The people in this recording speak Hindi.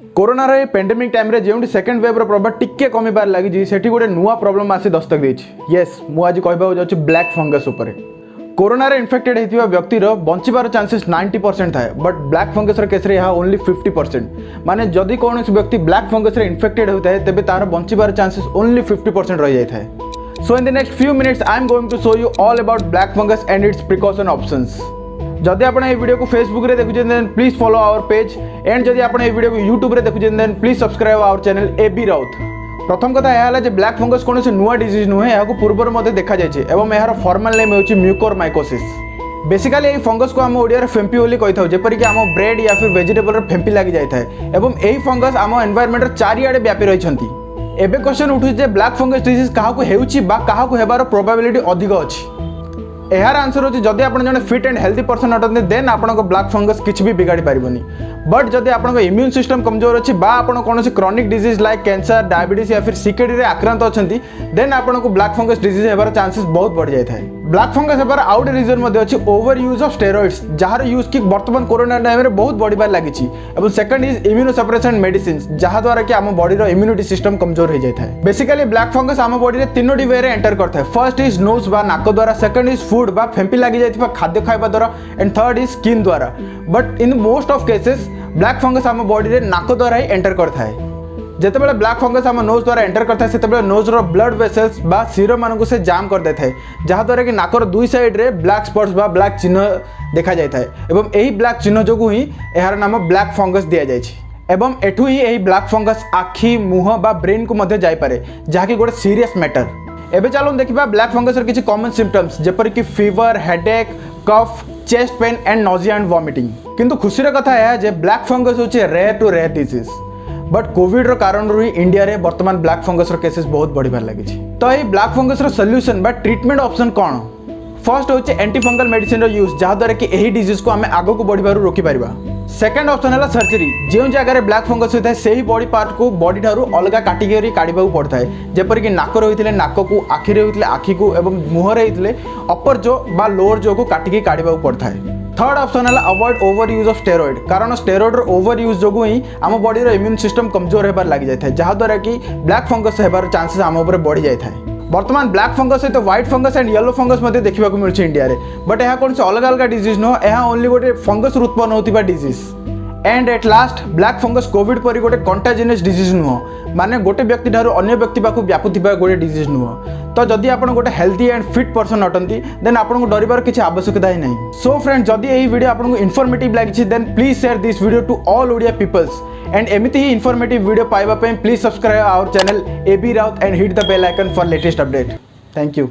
कोरोना रे पेंडेमिक टाइम रे जो सेकेंड वेव प्रभाव टिके कमिबार लगी से गोटे नुआ प्रॉब्लम आसी दस्तक देछि। यस मु आज कहबा जाउछि ब्लैक फंगस उपरे। कोरोना रे इन्फेक्टेड होइतिबा व्यक्तिर बंचिबार चांसेस 90% थाए, बट ब्लैक फंगस रे केस रे यहा ओनली 50%। माने जदि कोनोसी व्यक्ति ब्लैक फंगस रे इन्फेक्टेड होता है तेबे तार बंचिबार चांसेस ओनली 50% रह जाय थाए। So in the next few minutes I am going to show you all about black fungus and its precaution options. जदि आपण ए वीडियो को फेसबुक रे देखुछन then please follow our page, and जदि आपण ए वीडियो को यूट्यूब रे देखुछन then please subscribe our channel AB Raut. प्रथम कथा यह है ब्लैक फंगस कौन से नुआ डिजीज नुहे, यह पूर्व मध्य देखा जाए एवं यार फॉर्मल नेम होची म्यूकोरमाइकोसिस। बेसिकली ये फंगस को आम ओडिया फेम्पी बोली कही था, जेपरिक आम ब्रेड या फिर वेजिटेबल फेम्पी लगी जाए एवं यही फंगस आम एनवायरमेंट चारिआडे व्यापी रही। एबे क्वेश्चन उठुचे ब्लैक फंगस डिजीज काहाकु हेउची बा काहाकु हेबार प्रोबेबिलिटी अधिक अछि। एहार आंसर होची जदि आपण जने फिट एंड हेल्थी पर्सन अटंते देन आपण को ब्लैक फंगस किछि भी बिगाड़ी पारिबोनी। बट जदि आपण को इम्यून सिस्टम कमजोर अछि बा आपण कोनोसी chronic disease like cancer, diabetes या फिर सीकेडी रे आक्रांत अछंती देन आपण को ब्लैक फंगस डिजीज हेबार चांसेस बहुत बढ़ जाय थाए। ब्लैक फंगस हेबार आउट रीजन मध्ये अछि ओवर यूज ऑफ स्टेरॉइड्स, जहार यूज की वर्तमान कोरोना टाइम रे बहुत बढ़िबार लागिछि। एवं second is immunosuppression medicines, जहा द्वारा कि आम बॉडी रो इम्यूनिटी सिस्टम कमजोर हो जाय थाए। बेसिकली ब्लैक फंगस आम बॉडी रे तीनोटी वे रे एंटर करता है। फर्स्ट इज नोज बा नाक द्वारा, सेकंड इज फूड बा फेम्पी लगी जाइथिबा खाद्य खाइबा द्वारा, एंड थर्ड इज स्किन द्वारा। But in most of cases black fungus आम बॉडी रे नाक द्वारा ही एंटर करता है। जेतेबेले ब्लैक फंगस आम नोज द्वारा एंटर करता है सेतेबेले नोज रो ब्लड वेसल्स बा सीरम मानकु से जाम कर देता है, जहा द्वारा कि नाकर दुई साइड रे ब्लैक स्पॉट्स बा ब्लैक चिन्ह देखा जाता है। एवं यही ब्लैक चिन्ह जोगु ही यार नाम ब्लैक फंगस दिया जाय छी। एवं एठू ही यही ब्लैक फंगस आखि मुह बा ब्रेन को मध्य जाय पारे, जहा कि गोटे सीरियस मैटर। एबे चलो देखिबा ब्लैक फंगस रे किछि कॉमन सिम्पटम्स, जेपर कि fever, headache, cough, chest pain and nausea and vomiting. किंतु खुशी कथा है जे ब्लैक फंगस होचे rare to rare disease, but covid रो कारण रो इंडिया रे वर्तमान ब्लैक फंगस रो केसेस बहुत बढ़िबार लागि छी। तो ये ब्लैक फंगस रो सॉल्यूशन बा ट्रीटमेंट ऑप्शन कोन? फर्स्ट होचे एंटी फंगल मेडिसिन रो यूज, जहा द्वारा कि एही डिजीज को हमें आगो को बढ़िबारु रोकी परिबा। सेकंड ऑप्शन है सर्जरी, जो जगह ब्लैक फंगस होता है से ही बॉडी पार्ट को बॉडी ठारू अलग काटिकी काढ़ा पड़ता है, जेपरिक नाक होते नाक को, आखिरे होते आखि को, एवं मुहरे होते अपर जो बा लोअर जो को काटिकी काढ़ा पड़ता है। थर्ड ऑप्शन है avoid over use of steroid, कारण स्टेरॉइड ओवर यूज जो ही आम बॉडी इम्यून सिस्टम कमजोर होबार लगी जाए, जहा द्वारा कि ब्लैक फंगस होबार चांसेस आम उपर बढ़ी जाए। वर्तमान ब्लैक फंगस सहित white fungus and yellow fungus देखा मिलूँ इंडिया रे, बट यह कौन से अलग अलग डिजीज नुह, यह ओनली गोटे फंगस उत्पन्न होता disease. And at last black fungus Covid परी गोटे कंटाजिनियस डिजीज नुह, माने गोटे व्यक्ति ठारू अन्य व्यक्ति पाखु व्यापुथिबा गोटे डिजीज नुह। तो जदि आपण गोटे हेल्थी एंड फिट पर्सन अटंती देन आपको डरिबार किसी आवश्यकता ही नहीं। सो फ्रेंड, जदि यही वीडियो आपको इन्फॉर्मेटिव लगी then please share this video to all Odia peoples, and एमती ही इन्फॉर्मेटिव वीडियो पाइबा please subscribe our channel AB Raut and hit the bell icon for latest update. Thank you.